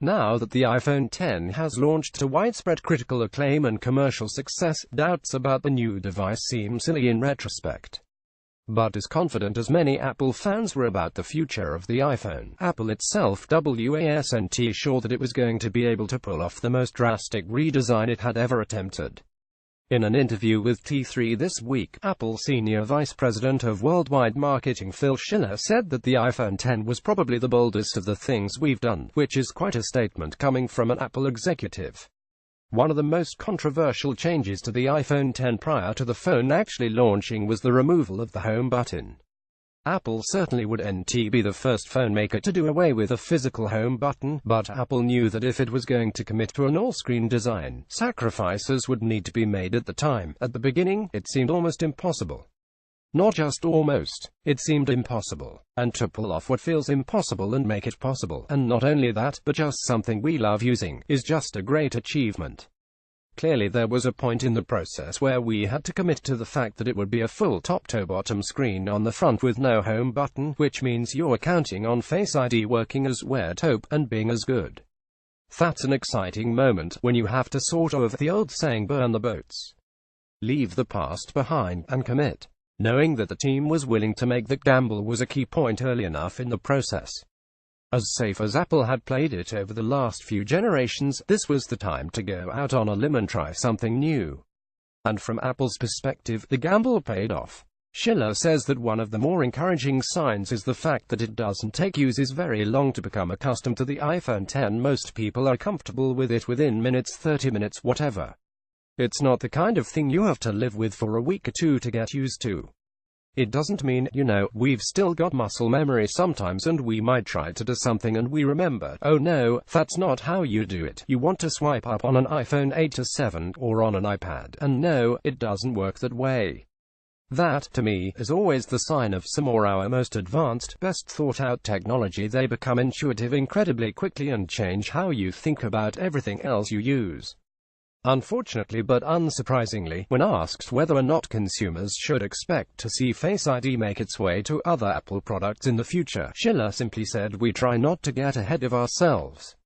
Now that the iPhone X has launched to widespread critical acclaim and commercial success, doubts about the new device seem silly in retrospect. But as confident as many Apple fans were about the future of the iPhone, Apple itself wasn't sure that it was going to be able to pull off the most drastic redesign it had ever attempted. In an interview with T3 this week, Apple Senior Vice President of Worldwide Marketing Phil Schiller said that the iPhone X was probably the boldest of the things we've done, which is quite a statement coming from an Apple executive. One of the most controversial changes to the iPhone X prior to the phone actually launching was the removal of the home button. Apple certainly wouldn't be the first phone maker to do away with a physical home button, but Apple knew that if it was going to commit to an all-screen design, sacrifices would need to be made at the time. At the beginning, it seemed almost impossible. Not just almost, it seemed impossible. And to pull off what feels impossible and make it possible, and not only that, but just something we love using, is just a great achievement. Clearly there was a point in the process where we had to commit to the fact that it would be a full top-to-bottom screen on the front with no home button, which means you're counting on Face ID working as where top and being as good. That's an exciting moment, when you have to sort of, the old saying, burn the boats. Leave the past behind, and commit. Knowing that the team was willing to make that gamble was a key point early enough in the process. As safe as Apple had played it over the last few generations, this was the time to go out on a limb and try something new. And from Apple's perspective, the gamble paid off. Schiller says that one of the more encouraging signs is the fact that it doesn't take users very long to become accustomed to the iPhone X. Most people are comfortable with it within minutes, 30 minutes, whatever. It's not the kind of thing you have to live with for a week or two to get used to. It doesn't mean, we've still got muscle memory sometimes and we might try to do something and we remember, oh no, that's not how you do it. You want to swipe up on an iPhone 8 or 7, or on an iPad, and no, it doesn't work that way. That, to me, is always the sign of some or our most advanced, best thought-out technology. They become intuitive incredibly quickly and change how you think about everything else you use. Unfortunately but unsurprisingly, when asked whether or not consumers should expect to see Face ID make its way to other Apple products in the future, Schiller simply said, "We try not to get ahead of ourselves."